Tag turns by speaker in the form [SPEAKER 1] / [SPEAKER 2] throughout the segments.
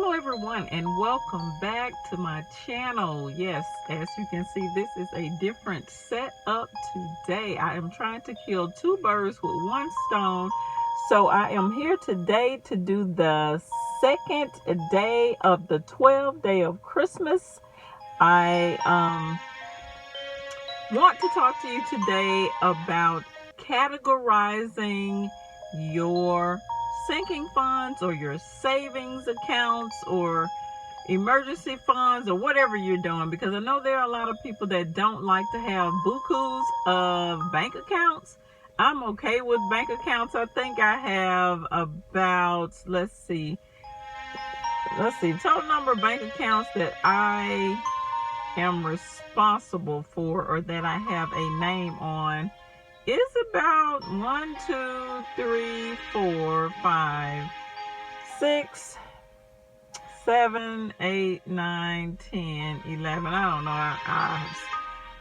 [SPEAKER 1] Hello everyone and welcome back to my channel. Yes, as you can see, this is a different setup today. I am trying to kill two birds with one stone. So I am here today to do the second day of the 12th day of Christmas. I want to talk to you today about categorizing your sinking funds or your savings accounts or emergency funds or whatever you're doing, because I know there are a lot of people that don't like to have bukus of bank accounts. I'm okay with bank accounts. I think I have about, let's see, total number of bank accounts that I am responsible for or that I have a name on is about 1, 2, 3, 4, 5, 6, 7, 8, 9, 10, 11. I don't know. I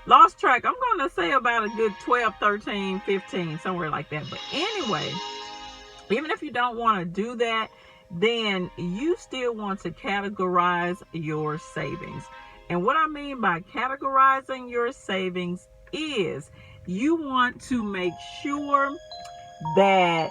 [SPEAKER 1] lost track. I'm going to say about a good 12, 13, 15, somewhere like that. But anyway, even if you don't want to do that, then you still want to categorize your savings. And what I mean by categorizing your savings is you want to make sure that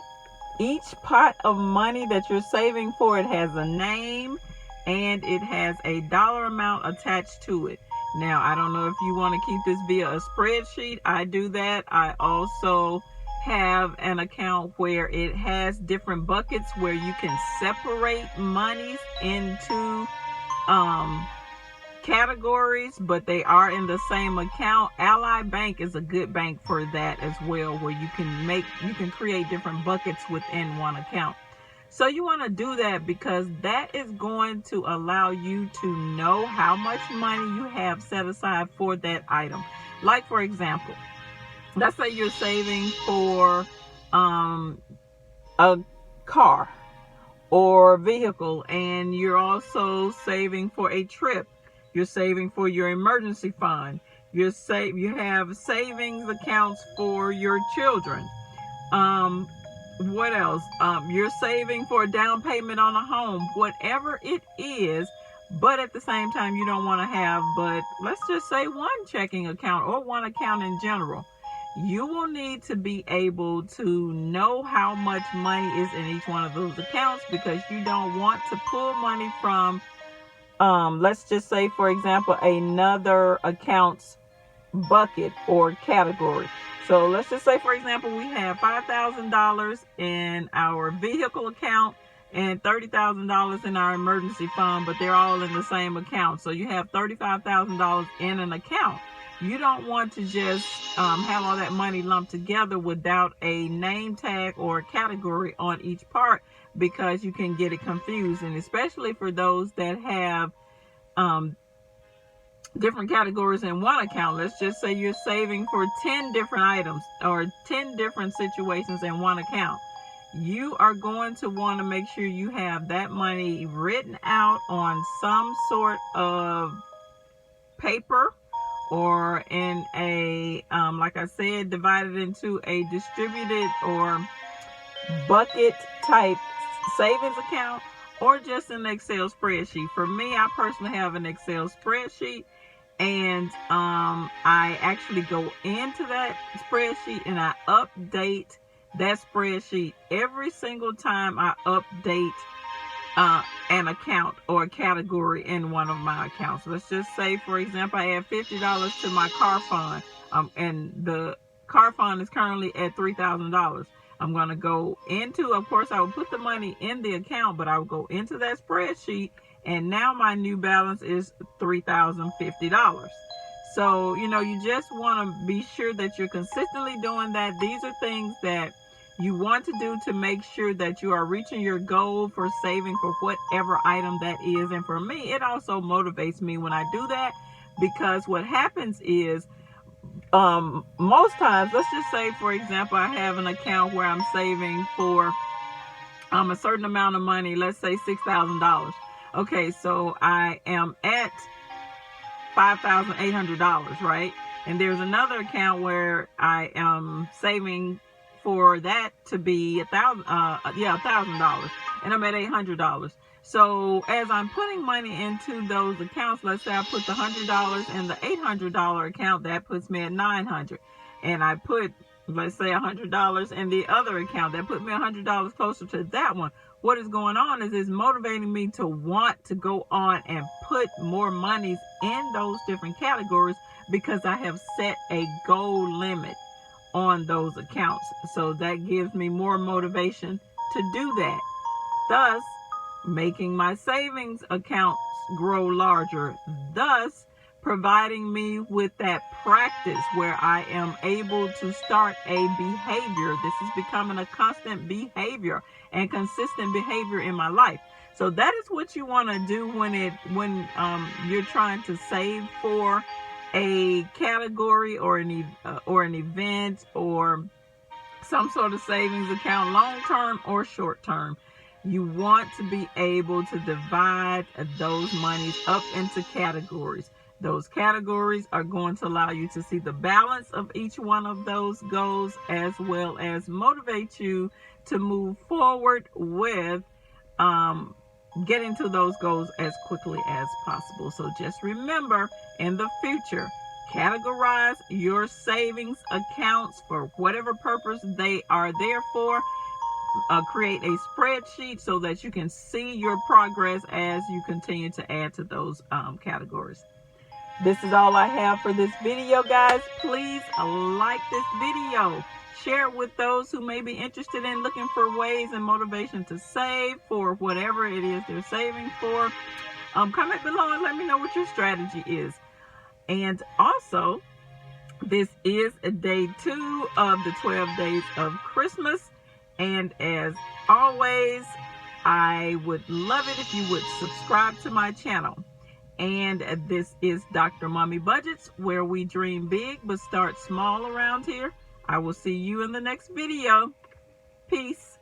[SPEAKER 1] each pot of money that you're saving for, it has a name and it has a dollar amount attached to it. Now, I don't know if you want to keep this via a spreadsheet. I do that. I also have an account where it has different buckets where you can separate monies into categories, but they are in the same account. Ally Bank is a good bank for that as well, where you can create different buckets within one account. So you want to do that because that is going to allow you to know how much money you have set aside for that item. Like, for example, let's say you're saving for a car or vehicle, and you're also saving for a trip. You're saving for your emergency fund. You have savings accounts for your children. What else? You're saving for a down payment on a home, whatever it is. But at the same time, you don't want to have, but let's just say one checking account or one account in general. You will need to be able to know how much money is in each one of those accounts, because you don't want to pull money from, let's just say, for example, another account's bucket or category. So let's just say, for example, we have $5,000 in our vehicle account and $30,000 in our emergency fund, but they're all in the same account. So you have $35,000 in an account. You don't want to just have all that money lumped together without a name tag or a category on each part, because you can get it confused. And especially for those that have different categories in one account. Let's just say you're saving for 10 different items or 10 different situations in one account. You are going to want to make sure you have that money written out on some sort of paper, or in a, like I said, divided into a distributed or bucket type savings account, or just an Excel spreadsheet. For me, I personally have an Excel spreadsheet, and I actually go into that spreadsheet and I update that spreadsheet every single time I update an account or a category in one of my accounts. Let's just say, for example, I add $50 to my car fund, and the car fund is currently at $3,000. I'm going to go into, of course, I will put the money in the account, but I will go into that spreadsheet, and now my new balance is $3,050. So, you just want to be sure that you're consistently doing that. These are things that you want to do to make sure that you are reaching your goal for saving for whatever item that is. And for me, it also motivates me when I do that, because what happens is, most times, let's just say, for example, I have an account where I'm saving for a certain amount of money, let's say $6,000. Okay, so I am at $5,800, right? And there's another account where I am saving for that to be $1,000, and I'm at $800. So as I'm putting money into those accounts, let's say I put the $100 in the $800 account, that puts me at $900. And I put, let's say, $100 in the other account, that put me $100 closer to that one. What is going on is it's motivating me to want to go on and put more monies in those different categories, because I have set a goal limit on those accounts. So that gives me more motivation to do that, thus making my savings accounts grow larger, thus providing me with that practice where I am able to start a behavior. This is becoming a constant behavior and consistent behavior in my life. So that is what you want to do when you're trying to save for a category or an event or some sort of savings account, long term or short term. You want to be able to divide those monies up into categories. Those categories are going to allow you to see the balance of each one of those goals, as well as motivate you to move forward with getting to those goals as quickly as possible. So just remember, in the future, categorize your savings accounts for whatever purpose they are there for. Create a spreadsheet so that you can see your progress as you continue to add to those categories. This is all I have for this video, guys. Please like this video. Share it with those who may be interested in looking for ways and motivation to save for whatever it is they're saving for. Comment below and let me know what your strategy is. And also, this is day 2 of the 12 days of Christmas. And as always, I would love it if you would subscribe to my channel. And this is Dr. Mommy Budgets, where we dream big but start small around here. I will see you in the next video. Peace.